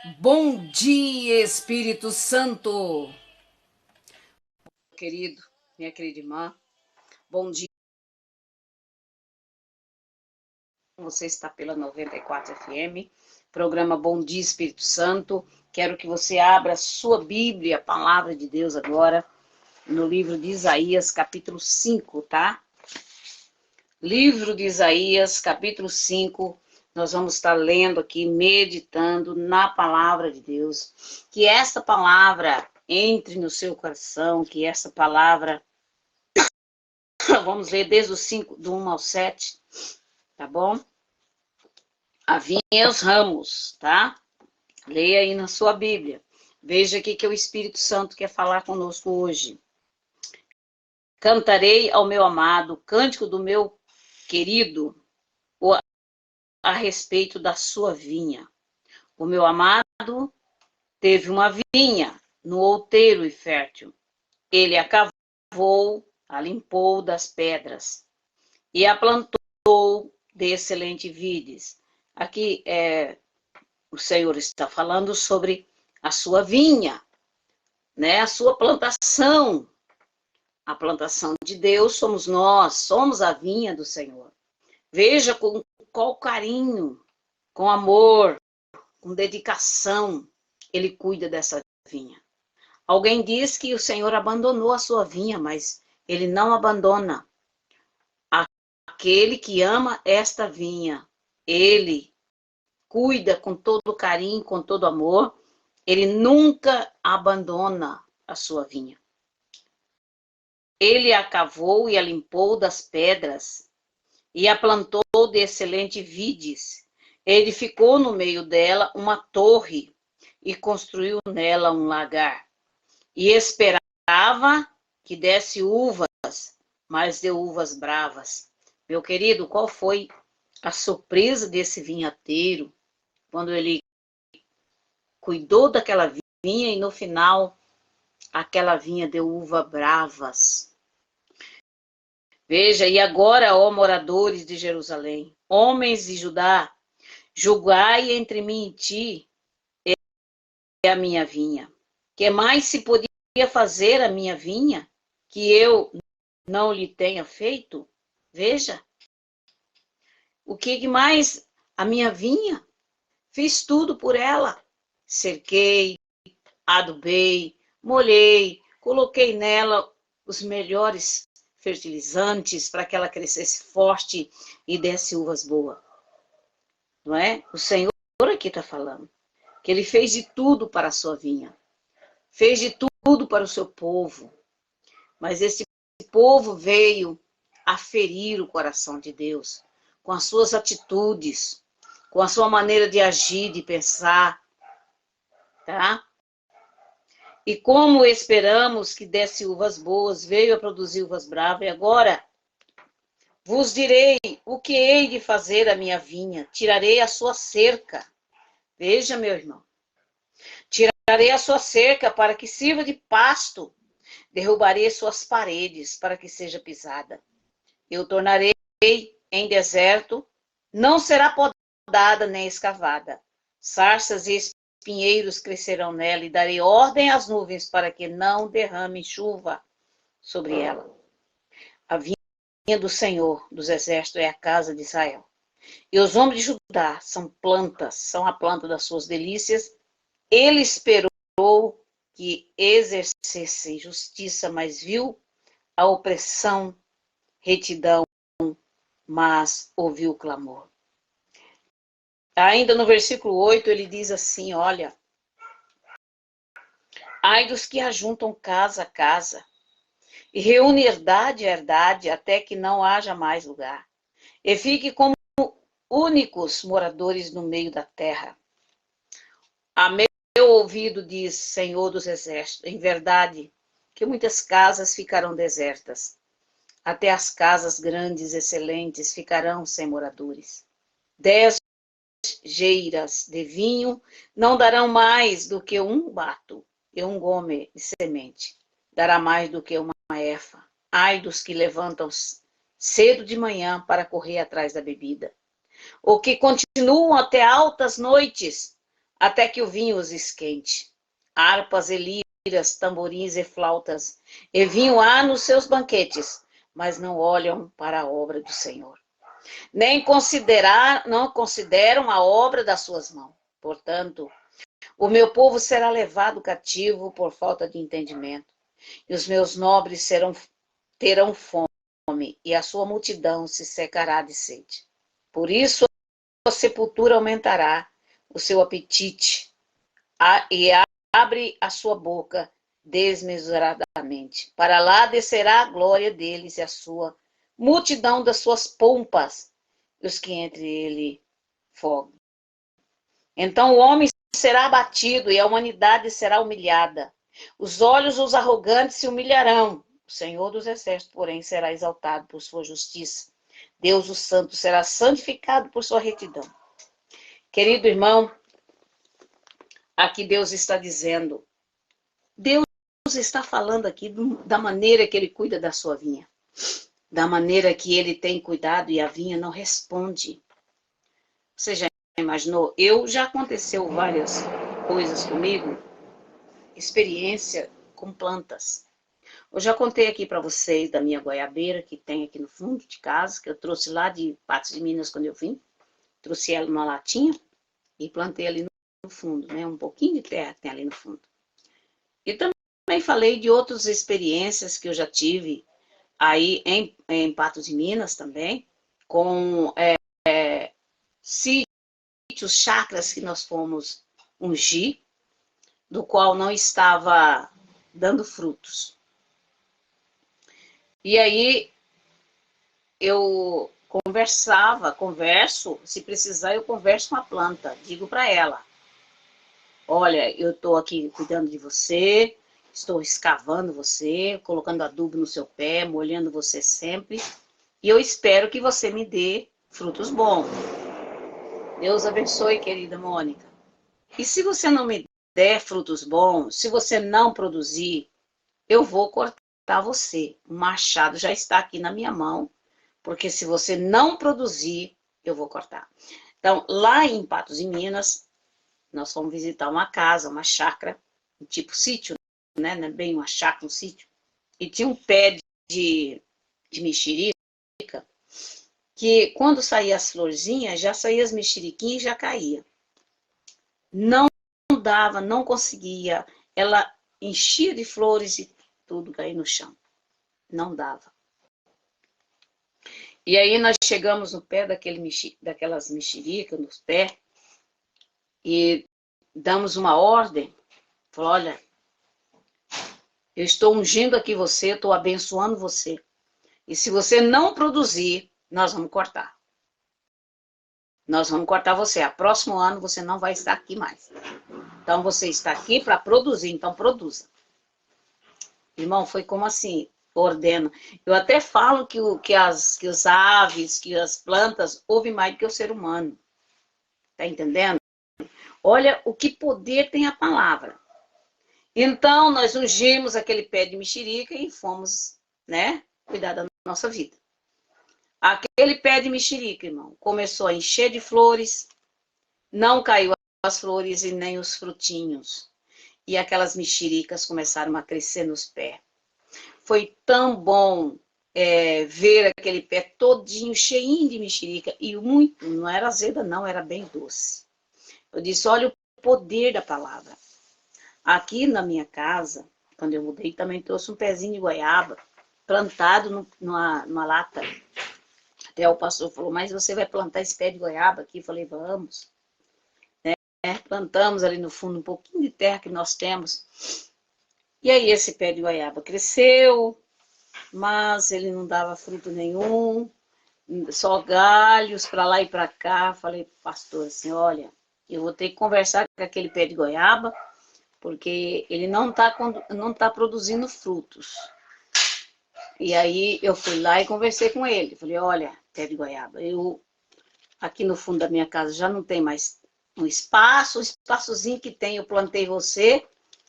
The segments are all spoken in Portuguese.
Bom dia, Espírito Santo. Querido, minha querida irmã, bom dia. Você está pela 94 FM, programa Bom Dia, Espírito Santo. Quero que você abra sua Bíblia, a palavra de Deus agora, no livro de Isaías, capítulo 5, tá? Livro de Isaías, capítulo 5, nós vamos estar lendo aqui, meditando na palavra de Deus. Que essa palavra entre no seu coração, que essa palavra, vamos ler desde o 5, do 1 ao 7, tá bom? A vinha e os ramos, tá? Leia aí na sua Bíblia. Veja o que o Espírito Santo quer falar conosco hoje. Cantarei ao meu amado, cântico do meu querido, a respeito da sua vinha. O meu amado teve uma vinha no outeiro e fértil. Ele a cavou, a limpou das pedras e a plantou de excelente vides. Aqui o Senhor está falando sobre a sua vinha, né? A sua plantação. A plantação de Deus somos nós, somos a vinha do Senhor. Veja com qual carinho, com amor, com dedicação, Ele cuida dessa vinha. Alguém diz que o Senhor abandonou a sua vinha, mas Ele não abandona. Aquele que ama esta vinha, Ele cuida com todo carinho, com todo amor. Ele nunca abandona a sua vinha. Ele a cavou e a limpou das pedras e a plantou de excelente vides. Edificou no meio dela uma torre e construiu nela um lagar. E esperava que desse uvas, mas deu uvas bravas. Meu querido, qual foi a surpresa desse vinhateiro quando ele cuidou daquela vinha e no final aquela vinha deu uvas bravas? Veja, e agora, ó moradores de Jerusalém, homens de Judá, julgai entre mim e ti a minha vinha. Que mais se podia fazer a minha vinha que eu não lhe tenha feito? Veja, o que mais a minha vinha? Fiz tudo por ela. Cerquei, adubei, molhei, coloquei nela os melhores fertilizantes para que ela crescesse forte e desse uvas boas. Não é? O Senhor aqui está falando que Ele fez de tudo para a sua vinha. Fez de tudo para o seu povo. Mas esse povo veio a ferir o coração de Deus com as suas atitudes, com a sua maneira de agir, de pensar, tá? E como esperamos que desse uvas boas, veio a produzir uvas bravas, e agora vos direi o que hei de fazer à minha vinha, tirarei a sua cerca. Veja, meu irmão, tirarei a sua cerca para que sirva de pasto, derrubarei suas paredes para que seja pisada. Eu tornarei em deserto, não será podada nem escavada. Sarças e espinheiros crescerão nela, e darei ordem às nuvens para que não derrame chuva sobre ela. A vinha do Senhor dos exércitos é a casa de Israel. E os homens de Judá são plantas, são a planta das suas delícias. Ele esperou que exercessem justiça, mas viu a opressão, retidão, mas ouviu o clamor. Ainda no versículo 8, ele diz assim, olha, ai dos que ajuntam casa a casa, e reúne herdade a herdade, até que não haja mais lugar, e fique como únicos moradores no meio da terra. A meu ouvido diz, Senhor dos exércitos, em verdade, que muitas casas ficarão desertas, até as casas grandes, excelentes, ficarão sem moradores. 10 geiras de vinho não darão mais do que um bato, e um gome de semente dará mais do que uma efa. Ai dos que levantam cedo de manhã para correr atrás da bebida, ou que continuam até altas noites até que o vinho os esquente. Harpas e liras, tamborins e flautas, e vinho há nos seus banquetes, mas não olham para a obra do Senhor. Não consideram a obra das suas mãos. Portanto, o meu povo será levado cativo por falta de entendimento, e os meus nobres terão fome, e a sua multidão se secará de sede. Por isso a sepultura aumentará o seu apetite, e abre a sua boca desmesuradamente. Para lá descerá a glória deles e a sua multidão das suas pompas, e os que entre ele fogam. Então o homem será abatido e a humanidade será humilhada. Os olhos dos arrogantes se humilharão. O Senhor dos exércitos, porém, será exaltado por sua justiça. Deus, o Santo, será santificado por sua retidão. Querido irmão, aqui Deus está dizendo, Deus está falando aqui da maneira que ele cuida da sua vinha, da maneira que ele tem cuidado e a vinha não responde. Você já imaginou? Já aconteceu várias coisas comigo, experiência com plantas. Eu já contei aqui para vocês da minha goiabeira que tem aqui no fundo de casa, que eu trouxe lá de Patos de Minas quando eu vim. Trouxe ela numa latinha e plantei ali no fundo, né? Um pouquinho de terra tem ali no fundo. E também falei de outras experiências que eu já tive aí em Patos de Minas também, com sítios, chacras que nós fomos ungir, do qual não estava dando frutos. E aí eu converso, se precisar eu converso com a planta, digo para ela, olha, eu estou aqui cuidando de você, estou escavando você, colocando adubo no seu pé, molhando você sempre, e eu espero que você me dê frutos bons. Deus abençoe, querida Mônica. E se você não me der frutos bons, se você não produzir, eu vou cortar você. O machado já está aqui na minha mão, porque se você não produzir, eu vou cortar. Então, lá em Patos de Minas, nós fomos visitar uma casa, uma chácara, um tipo sítio, né? Não é bem uma chácara, um sítio. E tinha um pé de mexerica, que quando saía as florzinhas, já saía as mexeriquinhas e já caía. Não dava, não conseguia. Ela enchia de flores e tudo caía no chão. Não dava. E aí nós chegamos no pé daquelas mexericas, nos pés, e damos uma ordem. Falou, olha, eu estou ungindo aqui você, estou abençoando você. E se você não produzir, nós vamos cortar. Nós vamos cortar você. A próximo ano você não vai estar aqui mais. Então você está aqui para produzir, então produza. Irmão, foi como assim? Ordena. Eu até falo que as aves, que as plantas ouvem mais do que o ser humano. Tá entendendo? Olha o que poder tem a palavra. Então, nós ungimos aquele pé de mexerica e fomos, né, cuidar da nossa vida. Aquele pé de mexerica, irmão, começou a encher de flores, não caiu as flores e nem os frutinhos. E aquelas mexericas começaram a crescer nos pés. Foi tão bom ver aquele pé todinho, cheinho de mexerica, e muito, não era azeda não, era bem doce. Eu disse, olha o poder da palavra. Aqui na minha casa, quando eu mudei, também trouxe um pezinho de goiaba, plantado numa lata. Até o pastor falou, mas você vai plantar esse pé de goiaba aqui? Eu falei, vamos. Plantamos ali no fundo um pouquinho de terra que nós temos. E aí esse pé de goiaba cresceu, mas ele não dava fruto nenhum, só galhos para lá e para cá. Falei pro pastor assim, olha, eu vou ter que conversar com aquele pé de goiaba, porque ele não tá produzindo frutos. E aí eu fui lá e conversei com ele. Falei, olha, pé de goiaba, aqui no fundo da minha casa já não tem mais um espaçozinho que tem, eu plantei você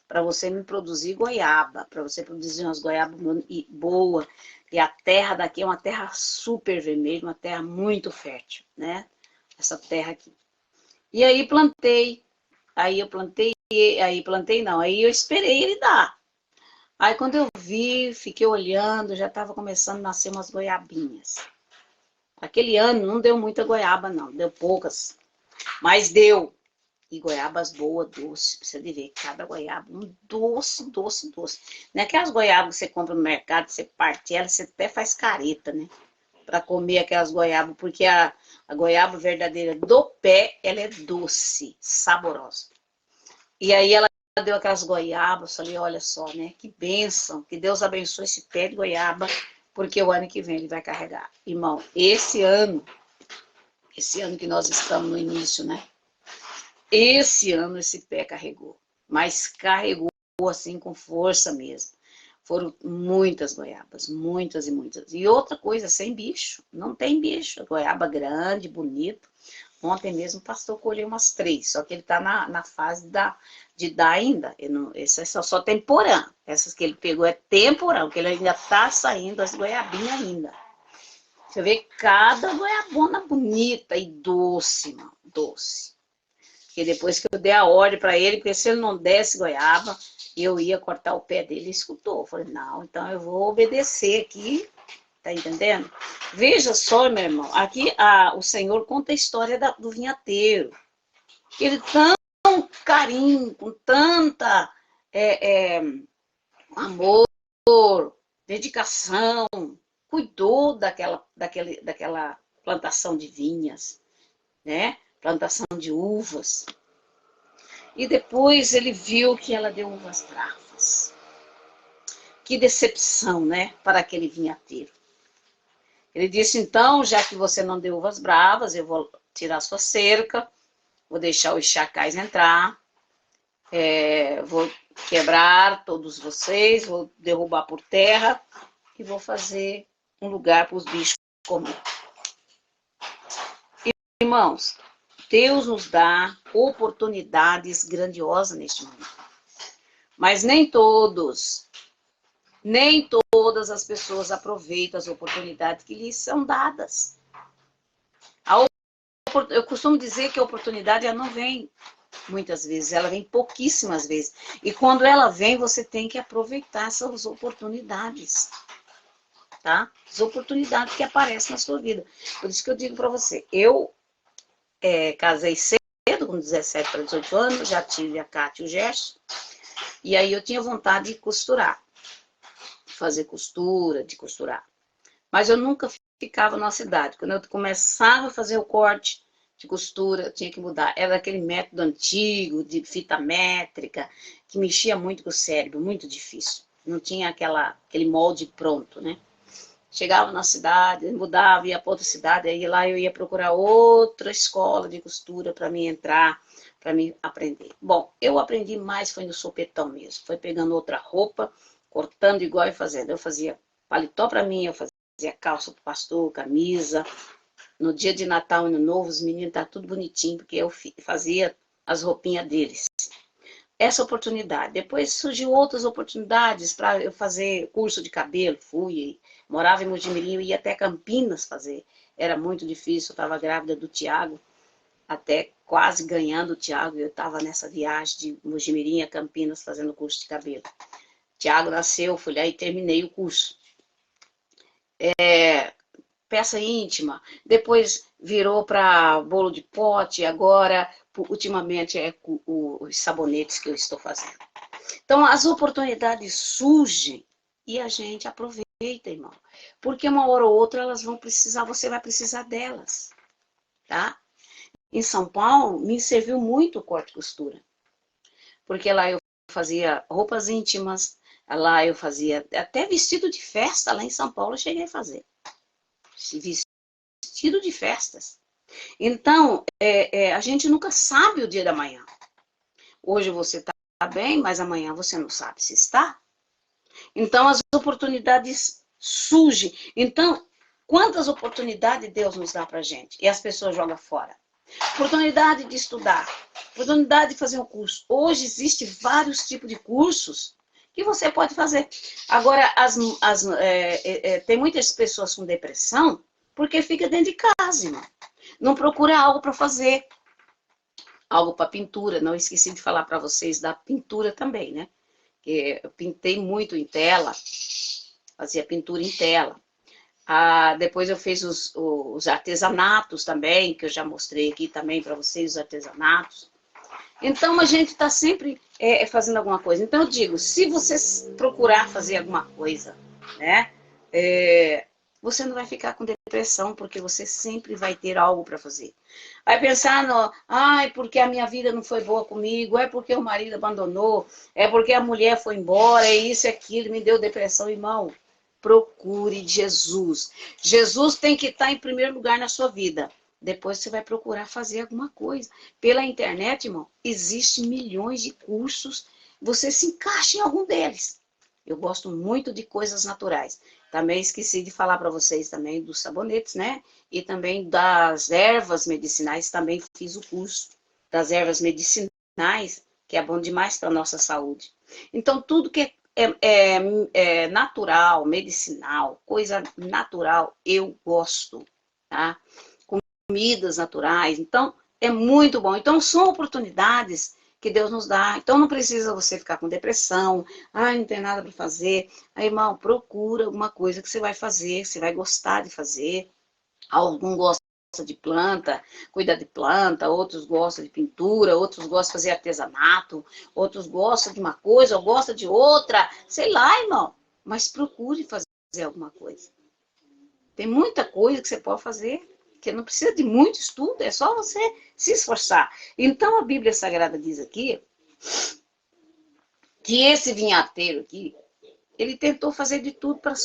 para você me produzir goiaba, para você produzir umas goiabas boas. E a terra daqui é uma terra super vermelha, uma terra muito fértil, né? Essa terra aqui. E aí plantei Aí eu plantei, aí eu esperei ele dar. Aí quando eu vi, fiquei olhando, já estava começando a nascer umas goiabinhas. Aquele ano não deu muita goiaba não, deu poucas, mas deu. E goiabas boas, doce, precisa de ver, cada goiaba, um doce, doce, doce. Não é aquelas goiabas que você compra no mercado, você parte ela, você até faz careta, né? Para comer aquelas goiabas, porque a goiaba verdadeira do pé, ela é doce, saborosa. E aí ela deu aquelas goiabas, falei, olha só, né? Que bênção, que Deus abençoe esse pé de goiaba, porque o ano que vem ele vai carregar. Irmão, esse ano que nós estamos no início, né? Esse ano esse pé carregou, mas carregou assim com força mesmo. Foram muitas goiabas, muitas e muitas. E outra coisa, sem bicho, não tem bicho. Goiaba grande, bonito. Ontem mesmo o pastor colheu umas 3, só que ele está na fase de dar ainda. Esse é só temporã. Essas que ele pegou é temporã, porque ele ainda está saindo as goiabinhas ainda. Você vê cada goiabona bonita e doce, mano, doce. Porque depois que eu dei a ordem para ele, porque se ele não desse goiaba, eu ia cortar o pé dele. Ele escutou. Eu falei, não, então eu vou obedecer aqui. Tá entendendo? Veja só, meu irmão. Aqui o Senhor conta a história do vinhateiro. Ele tão carinho, com tanta amor, dedicação, cuidou daquela plantação de vinhas, né? Plantação de uvas. E depois ele viu que ela deu uvas bravas. Que decepção, né? Para aquele vinhateiro. Ele disse, então, já que você não deu uvas bravas, eu vou tirar sua cerca, vou deixar os chacais entrar, vou quebrar todos vocês, vou derrubar por terra e vou fazer um lugar para os bichos comer. Irmãos, Deus nos dá oportunidades grandiosas neste mundo. Mas nem todas as pessoas aproveitam as oportunidades que lhes são dadas. Eu costumo dizer que a oportunidade ela não vem muitas vezes, ela vem pouquíssimas vezes. E quando ela vem, você tem que aproveitar essas oportunidades. Tá? As oportunidades que aparecem na sua vida. Por isso que eu digo para você, eu casei cedo, com 17 para 18 anos, já tive a Cátia e o Gerson, e aí eu tinha vontade de costurar, fazer costura, de costurar. Mas eu nunca ficava na cidade. Quando eu começava a fazer o corte de costura, eu tinha que mudar. Era aquele método antigo, de fita métrica, que mexia muito com o cérebro, muito difícil. Não tinha aquele molde pronto, né? Chegava na cidade, mudava, ia para outra cidade, aí lá eu ia procurar outra escola de costura para me entrar, para me aprender. Bom, eu aprendi mais foi no sopetão mesmo. Foi pegando outra roupa, cortando igual e fazendo. Eu fazia paletó para mim, eu fazia calça para o pastor, camisa. No dia de Natal e Ano Novo, os meninos estavam tudo bonitinho, porque eu fazia as roupinhas deles. Essa oportunidade. Depois surgiu outras oportunidades para eu fazer curso de cabelo. Morava em Mojimirim, ia até Campinas fazer. Era muito difícil, eu estava grávida do Tiago, até quase ganhando o Tiago. Eu estava nessa viagem de Mojimirim a Campinas fazendo curso de cabelo. Tiago nasceu, fui lá e terminei o curso. Peça íntima, depois virou para bolo de pote, agora, ultimamente, os sabonetes que eu estou fazendo. Então, as oportunidades surgem e a gente aproveita, irmão. Porque uma hora ou outra elas vão precisar, você vai precisar delas, tá? Em São Paulo, me serviu muito o corte e costura. Porque lá eu fazia roupas íntimas, lá eu fazia até vestido de festa, lá em São Paulo eu cheguei a fazer. Vestido de festas. Então, a gente nunca sabe o dia da manhã. Hoje você está bem, mas amanhã você não sabe se está. Então, as oportunidades surgem. Então, quantas oportunidades Deus nos dá para a gente? E as pessoas jogam fora. Oportunidade de estudar, oportunidade de fazer um curso. Hoje existem vários tipos de cursos que você pode fazer. Agora, tem muitas pessoas com depressão porque fica dentro de casa, irmão. Não procura algo para fazer. algo para pintura. Não esqueci de falar para vocês da pintura também, né? Que eu pintei muito em tela, fazia pintura em tela. Depois eu fiz os artesanatos também, que eu já mostrei aqui também para vocês, os artesanatos. Então a gente está sempre fazendo alguma coisa. Então eu digo, se você procurar fazer alguma coisa, né, você não vai ficar com depressão, porque você sempre vai ter algo para fazer. Vai pensar no, ai, porque a minha vida não foi boa comigo, é porque o marido abandonou, é porque a mulher foi embora, é isso e aquilo, me deu depressão, irmão. Procure Jesus. Jesus tem que estar em primeiro lugar na sua vida. Depois você vai procurar fazer alguma coisa. Pela internet, irmão, existem milhões de cursos. Você se encaixa em algum deles. Eu gosto muito de coisas naturais. Também esqueci de falar para vocês também dos sabonetes, né? E também das ervas medicinais. Também fiz o curso das ervas medicinais, que é bom demais para a nossa saúde. Então, tudo que é natural, medicinal, coisa natural, eu gosto, tá? Comidas naturais, então é muito bom. Então são oportunidades que Deus nos dá. Então não precisa você ficar com depressão, ai, não tem nada para fazer. Aí, irmão, procura alguma coisa que você vai fazer, que você vai gostar de fazer. Algum gosta de planta, cuida de planta, outros gostam de pintura, outros gostam de fazer artesanato, outros gostam de uma coisa, ou gostam de outra, sei lá, irmão. Mas procure fazer alguma coisa. Tem muita coisa que você pode fazer, que não precisa de muito estudo, é só você se esforçar. Então a Bíblia Sagrada diz aqui que esse vinhateiro aqui, ele tentou fazer de tudo para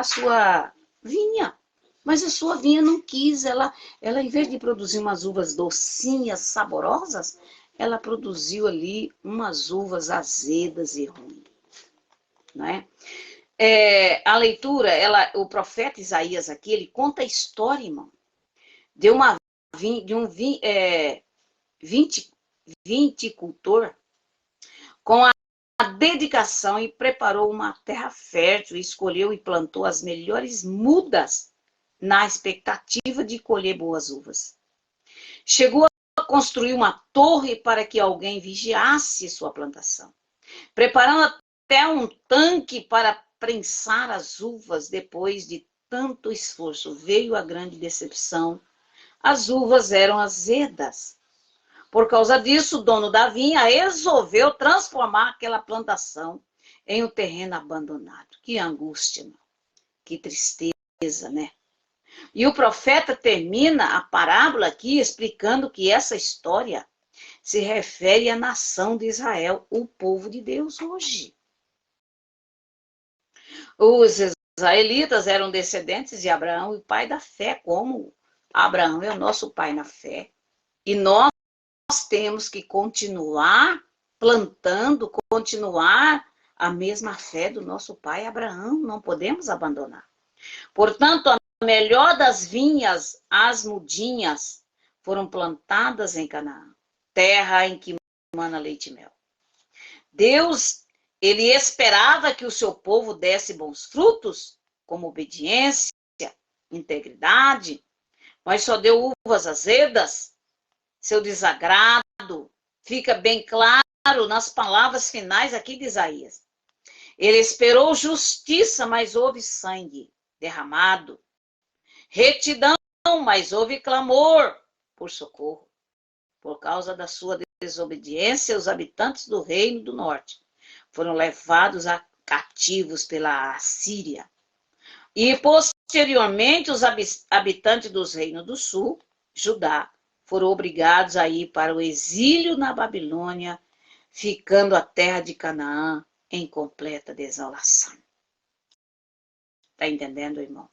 sua vinha. Mas a sua vinha não quis, ela em vez de produzir umas uvas docinhas, saborosas, ela produziu ali umas uvas azedas e ruins. Não é? A leitura, o profeta Isaías aqui, ele conta a história, irmão, de um viticultor com a dedicação e preparou uma terra fértil, escolheu e plantou as melhores mudas na expectativa de colher boas uvas. Chegou a construir uma torre para que alguém vigiasse sua plantação, preparando até um tanque para prensar as uvas. Depois de tanto esforço, veio a grande decepção. As uvas eram azedas. Por causa disso, o dono da vinha resolveu transformar aquela plantação em um terreno abandonado. Que angústia, mano. Que tristeza, né? E o profeta termina a parábola aqui explicando que essa história se refere à nação de Israel, o povo de Deus hoje. Os israelitas eram descendentes de Abraão e o pai da fé, como Abraão é o nosso pai na fé. E nós temos que continuar plantando, continuar a mesma fé do nosso pai Abraão, não podemos abandonar. Portanto, a melhor das vinhas, as mudinhas, foram plantadas em Canaã, terra em que mana leite e mel. Deus, ele esperava que o seu povo desse bons frutos, como obediência, integridade, mas só deu uvas azedas. Seu desagrado fica bem claro nas palavras finais aqui de Isaías. Ele esperou justiça, mas houve sangue derramado. Retidão, mas houve clamor por socorro. Por causa da sua desobediência, os habitantes do reino do norte foram levados a cativos pela Assíria. E, posteriormente, os habitantes dos reinos do sul, Judá, foram obrigados a ir para o exílio na Babilônia, ficando a terra de Canaã em completa desolação. Está entendendo, irmão?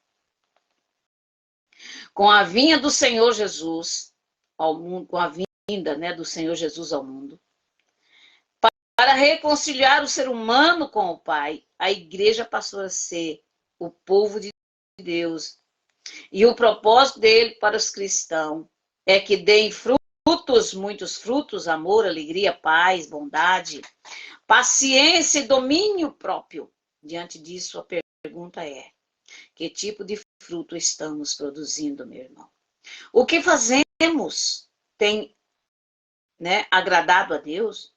Com a vinda do Senhor Jesus ao mundo, com a vinda, né, do Senhor Jesus ao mundo, para reconciliar o ser humano com o Pai, a igreja passou a ser o povo de Deus. E o propósito dele para os cristãos é que deem frutos, muitos frutos, amor, alegria, paz, bondade, paciência e domínio próprio. Diante disso, a pergunta é: que tipo de fruto estamos produzindo, meu irmão? O que fazemos tem né, agradado a Deus.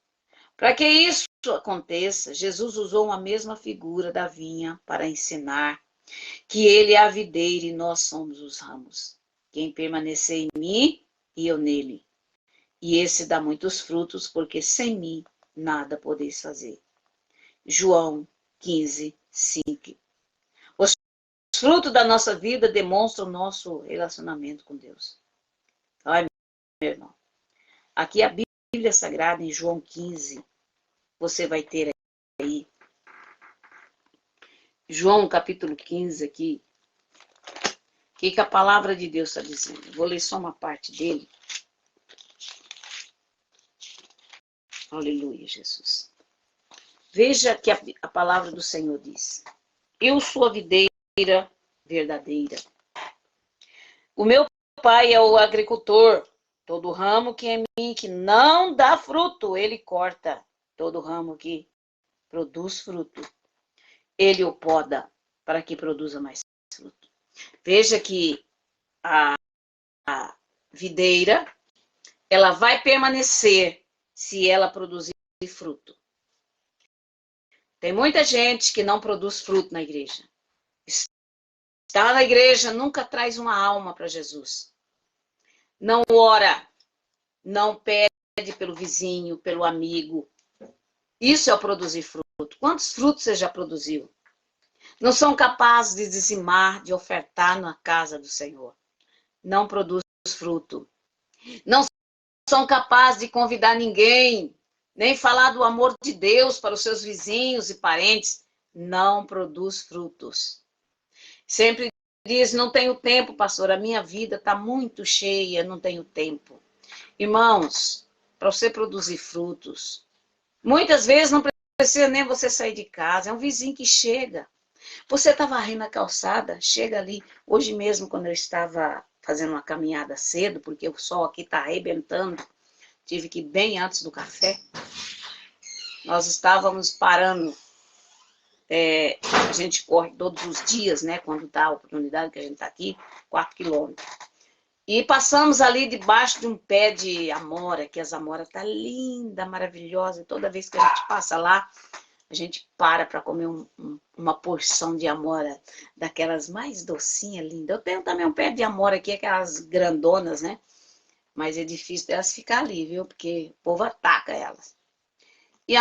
Para que isso aconteça, Jesus usou uma mesma figura da vinha para ensinar que ele é a videira e nós somos os ramos. Quem permanecer em mim e eu nele. E esse dá muitos frutos, porque sem mim nada podeis fazer. João 15, 5. Os frutos da nossa vida demonstram o nosso relacionamento com Deus. Olha, meu irmão. Aqui a Bíblia Sagrada, em João 15, você vai ter aí. João capítulo 15 aqui. O que a palavra de Deus está dizendo? Vou ler só uma parte dele. Aleluia, Jesus. Veja que a palavra do Senhor diz. Eu sou a videira verdadeira. O meu pai é o agricultor. Todo ramo que em mim que não dá fruto, ele corta. Todo ramo que produz fruto, ele o poda para que produza mais fruto. Veja que a videira, ela vai permanecer se ela produzir fruto. Tem muita gente que não produz fruto na igreja. Estar na igreja nunca traz uma alma para Jesus. Não ora, não pede pelo vizinho, pelo amigo. Isso é o produzir fruto. Quantos frutos você já produziu? Não são capazes de dizimar, de ofertar na casa do Senhor. Não produz fruto. Não são capazes de convidar ninguém, nem falar do amor de Deus para os seus vizinhos e parentes. Não produz frutos. Sempre diz, não tenho tempo, pastor, a minha vida está muito cheia, não tenho tempo. Irmãos, para você produzir frutos, muitas vezes não precisa nem você sair de casa, é um vizinho que chega. Você está varrendo a calçada, chega ali. Hoje mesmo, quando eu estava fazendo uma caminhada cedo, porque o sol aqui está arrebentando, tive que ir bem antes do café, nós estávamos parando. A gente corre todos os dias, né? Quando dá a oportunidade que a gente está aqui, 4 quilômetros. E passamos ali debaixo de um pé de amora, que as amoras tá linda, maravilhosa. Toda vez que a gente passa lá, a gente para comer uma porção de amora, daquelas mais docinhas, lindas. Eu tenho também um pé de amora aqui, aquelas grandonas, né? Mas é difícil delas ficar ali, viu? Porque o povo ataca elas. E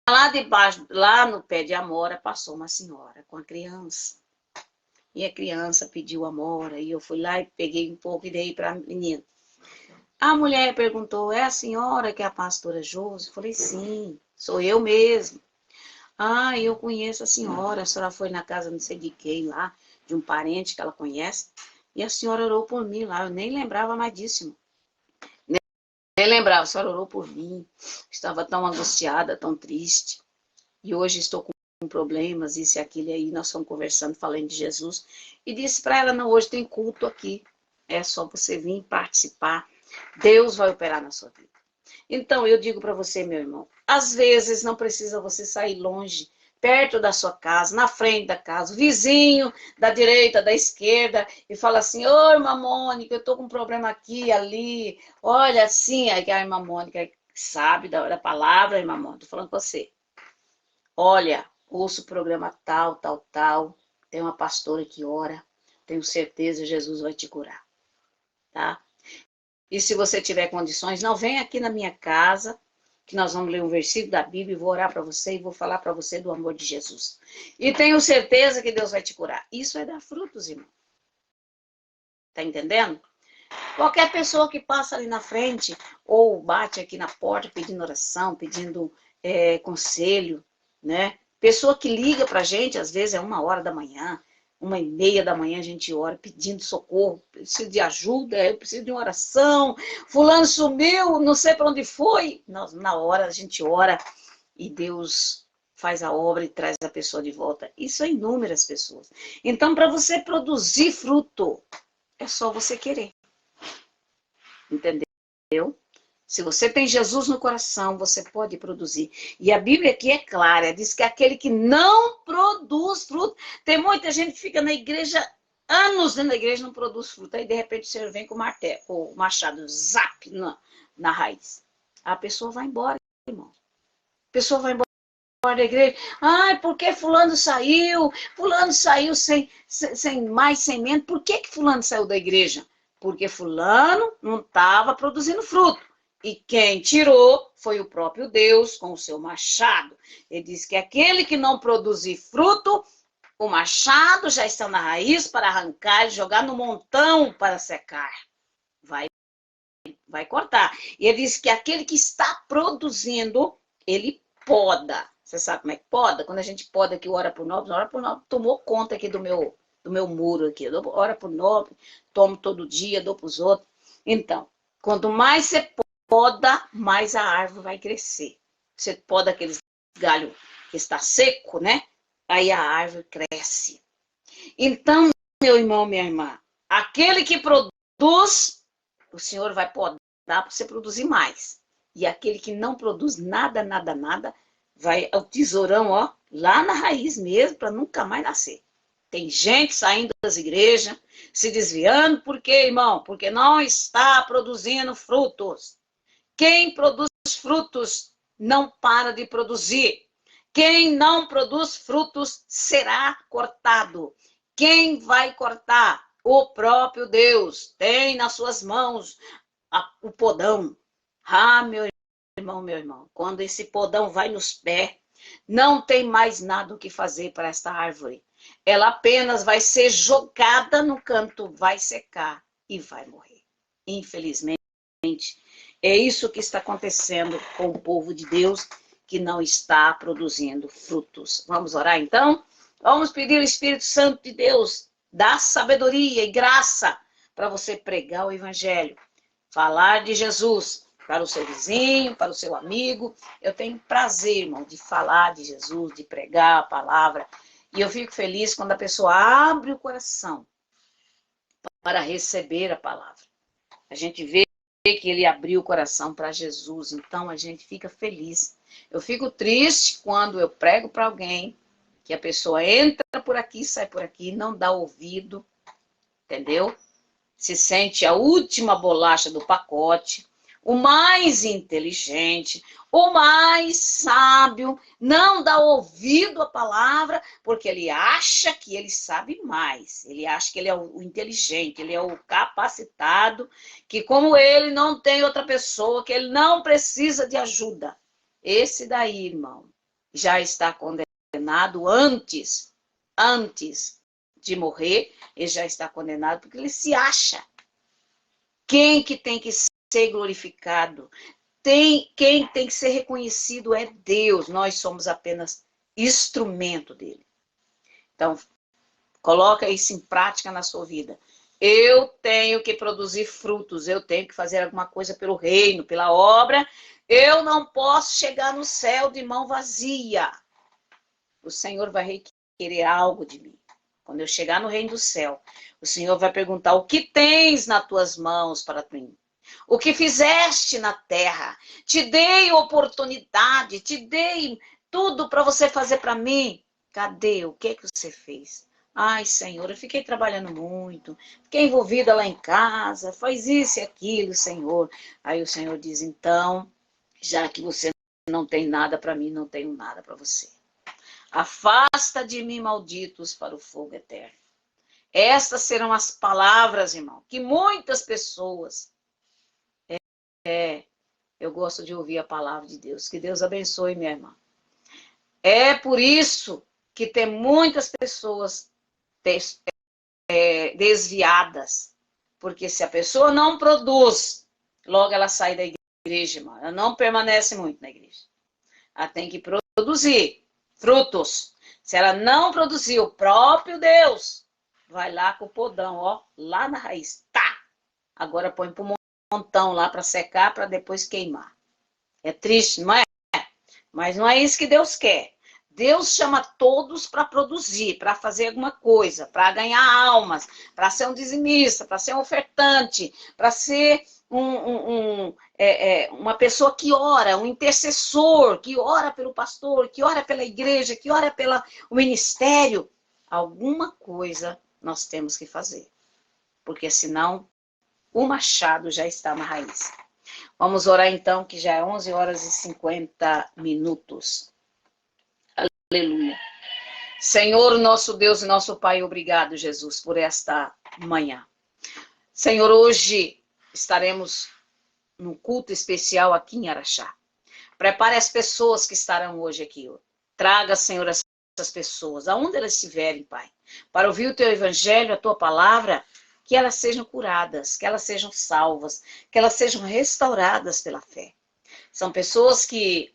lá debaixo, lá no pé de amora, passou uma senhora com a criança. E a criança pediu amora, e eu fui lá e peguei um pouco e dei para a menina. A mulher perguntou, é a senhora que é a pastora Josi? Eu falei, sim, sou eu mesmo. Ah, eu conheço a senhora foi na casa não sei de quem lá, de um parente que ela conhece, e a senhora orou por mim lá, eu nem lembrava mais disso. Nem lembrava, a senhora orou por mim, estava tão angustiada, tão triste, e hoje estou com problemas, isso e aquilo, e aí nós fomos conversando, falando de Jesus, e disse para ela, não, hoje tem culto aqui, é só você vir participar, Deus vai operar na sua vida. Então, eu digo para você, meu irmão, às vezes não precisa você sair longe, perto da sua casa, na frente da casa, vizinho da direita, da esquerda, e fala assim, ô, irmã Mônica, eu tô com um problema aqui, ali, olha assim, aí a irmã Mônica sabe da palavra, irmã Mônica, tô falando com você. Olha, ouço o programa tal, tal, tal, tem uma pastora que ora, tenho certeza Jesus vai te curar, tá? E se você tiver condições, não, vem aqui na minha casa, que nós vamos ler um versículo da Bíblia, e vou orar para você, e vou falar para você do amor de Jesus. E tenho certeza que Deus vai te curar. Isso é dar frutos, irmão. Tá entendendo? Qualquer pessoa que passa ali na frente, ou bate aqui na porta pedindo oração, pedindo conselho, né? Pessoa que liga pra gente, às vezes é 1h da manhã, 1h30 da manhã a gente ora pedindo socorro, preciso de ajuda, eu preciso de uma oração, fulano sumiu, não sei para onde foi. Na hora a gente ora e Deus faz a obra e traz a pessoa de volta. Isso é inúmeras pessoas. Então, para você produzir fruto, é só você querer. Entendeu? Se você tem Jesus no coração, você pode produzir. E a Bíblia aqui é clara, diz que aquele que não produz fruto, tem muita gente que fica na igreja, anos dentro da igreja, não produz fruto. Aí, de repente, o Senhor vem com o martelo, com o machado, zap, na raiz. a pessoa vai embora, irmão. A pessoa vai embora da igreja. Ai, por que fulano saiu? Fulano saiu sem mais, sem menos. Por que fulano saiu da igreja? Porque fulano não estava produzindo fruto. E quem tirou foi o próprio Deus com o seu machado. Ele diz que aquele que não produzir fruto, o machado já está na raiz para arrancar e jogar no montão para secar. Vai cortar. E ele diz que aquele que está produzindo, ele poda. Você sabe como é que poda? Quando a gente poda aqui, ora por nós tomou conta aqui do meu muro aqui. Ora por nós, tomo todo dia, dou para os outros. Então, quanto mais você poda, mais a árvore vai crescer. Você poda aqueles galhos que está seco, né? Aí a árvore cresce. Então, meu irmão, minha irmã, aquele que produz, o Senhor vai podar para você produzir mais. E aquele que não produz nada, vai ao tesourão, ó, lá na raiz mesmo, para nunca mais nascer. Tem gente saindo das igrejas, se desviando, por quê, irmão? Porque não está produzindo frutos. Quem produz frutos não para de produzir. Quem não produz frutos será cortado. Quem vai cortar? O próprio Deus tem nas suas mãos o podão. Ah, meu irmão, quando esse podão vai nos pés, não tem mais nada o que fazer para esta árvore. Ela apenas vai ser jogada no canto, vai secar e vai morrer. Infelizmente, é isso que está acontecendo com o povo de Deus, que não está produzindo frutos. Vamos orar então? Vamos pedir ao Espírito Santo de Deus, dar sabedoria e graça para você pregar o Evangelho, falar de Jesus para o seu vizinho, para o seu amigo. Eu tenho prazer, irmão, de falar de Jesus, de pregar a palavra. E eu fico feliz quando a pessoa abre o coração para receber a palavra. A gente vê que ele abriu o coração para Jesus, então a gente fica feliz. Eu fico triste quando eu prego para alguém, que a pessoa entra por aqui, sai por aqui, não dá ouvido, entendeu? Se sente a última bolacha do pacote, o mais inteligente, o mais sábio, não dá ouvido à palavra, porque ele acha que ele sabe mais, ele acha que ele é o inteligente, ele é o capacitado, que como ele não tem outra pessoa, que ele não precisa de ajuda. Esse daí, irmão, já está condenado antes de morrer, ele já está condenado porque ele se acha. Quem que tem que ser glorificado, quem tem que ser reconhecido é Deus. Nós somos apenas instrumento dele. Então, coloca isso em prática na sua vida. Eu tenho que produzir frutos, eu tenho que fazer alguma coisa pelo reino, pela obra. Eu não posso chegar no céu de mão vazia. O Senhor vai requerer algo de mim. Quando eu chegar no reino do céu, o Senhor vai perguntar: o que tens nas tuas mãos para mim? O que fizeste na terra? Te dei oportunidade, te dei tudo para você fazer para mim. Cadê? O que você fez? Ai, Senhor, eu fiquei trabalhando muito, fiquei envolvida lá em casa, faz isso e aquilo, Senhor. Aí o Senhor diz: então, já que você não tem nada para mim, não tenho nada para você. Afasta de mim, malditos, para o fogo eterno. Estas serão as palavras, irmão, que muitas pessoas... eu gosto de ouvir a palavra de Deus. Que Deus abençoe, minha irmã. É por isso que tem muitas pessoas desviadas. Porque se a pessoa não produz, logo ela sai da igreja, irmão. Ela não permanece muito na igreja. Ela tem que produzir frutos. Se ela não produzir, o próprio Deus vai lá com o podão, ó, lá na raiz. Tá! Agora põe para o montão lá para secar, para depois queimar. É triste, não é? Mas não é isso que Deus quer. Deus chama todos para produzir, para fazer alguma coisa, para ganhar almas, para ser um dizimista, para ser um ofertante, para ser uma pessoa que ora, um intercessor, que ora pelo pastor, que ora pela igreja, que ora pelo ministério. Alguma coisa nós temos que fazer, porque senão o machado já está na raiz. Vamos orar então, que já é 11 horas e 50 minutos. Aleluia. Senhor, nosso Deus e nosso Pai, obrigado, Jesus, por esta manhã. Senhor, hoje estaremos num culto especial aqui em Araxá. Prepare as pessoas que estarão hoje aqui. Traga, Senhor, essas pessoas, aonde elas estiverem, Pai, para ouvir o Teu Evangelho, a Tua Palavra, que elas sejam curadas, que elas sejam salvas, que elas sejam restauradas pela fé. São pessoas que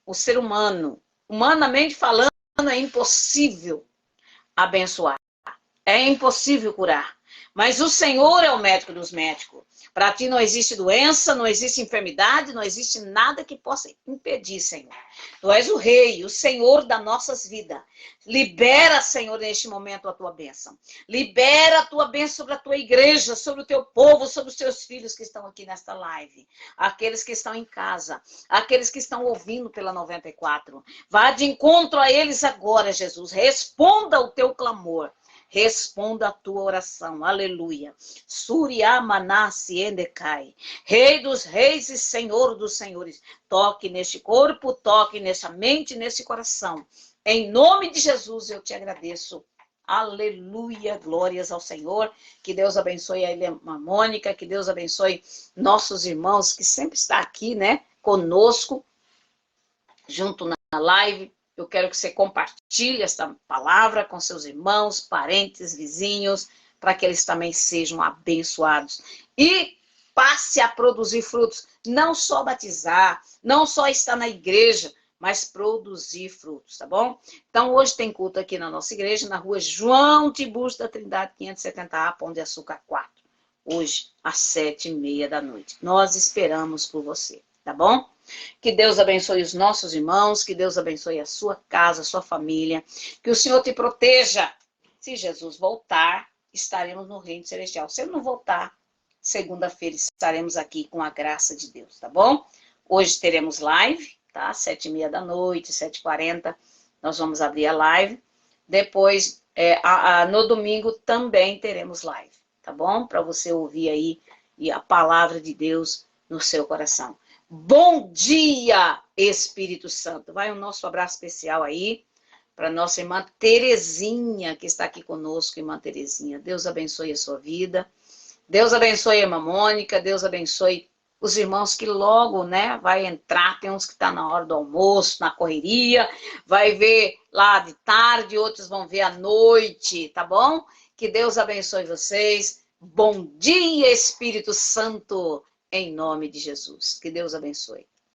o ser humano, humanamente falando, é impossível abençoar. É impossível curar. Mas o Senhor é o médico dos médicos. Para ti não existe doença, não existe enfermidade, não existe nada que possa impedir, Senhor. Tu és o Rei, o Senhor das nossas vidas. Libera, Senhor, neste momento a tua bênção. Libera a tua bênção sobre a tua igreja, sobre o teu povo, sobre os teus filhos que estão aqui nesta live. Aqueles que estão em casa, aqueles que estão ouvindo pela 94. Vá de encontro a eles agora, Jesus. Responda o teu clamor. Responda a tua oração, aleluia. Suriamanasi endekai, Rei dos reis e Senhor dos senhores. Toque neste corpo, toque nessa mente, nesse coração. Em nome de Jesus eu te agradeço. Aleluia, glórias ao Senhor. Que Deus abençoe a irmã Mônica, que Deus abençoe nossos irmãos que sempre está aqui, né, conosco, junto na live. Eu quero que você compartilhe esta palavra com seus irmãos, parentes, vizinhos, para que eles também sejam abençoados. E passe a produzir frutos. Não só batizar, não só estar na igreja, mas produzir frutos, tá bom? Então, hoje tem culto aqui na nossa igreja, na rua João Tiburcio da Trindade, 570A, Pão de Açúcar 4. Hoje, às 7h30 da noite. Nós esperamos por você, tá bom? Que Deus abençoe os nossos irmãos, que Deus abençoe a sua casa, a sua família, que o Senhor te proteja. Se Jesus voltar, estaremos no reino celestial. Se ele não voltar, segunda-feira estaremos aqui com a graça de Deus, tá bom? Hoje teremos live, tá? 7h30 da noite, 7h40, nós vamos abrir a live. Depois, no domingo também teremos live, tá bom? Para você ouvir aí a palavra de Deus no seu coração. Bom dia, Espírito Santo. Vai o nosso abraço especial aí para nossa irmã Terezinha, que está aqui conosco, irmã Terezinha. Deus abençoe a sua vida. Deus abençoe a irmã Mônica. Deus abençoe os irmãos que logo, né, vai entrar. Tem uns que estão na hora do almoço, na correria. Vai ver lá de tarde, outros vão ver à noite, tá bom? Que Deus abençoe vocês. Bom dia, Espírito Santo. Em nome de Jesus. Que Deus abençoe.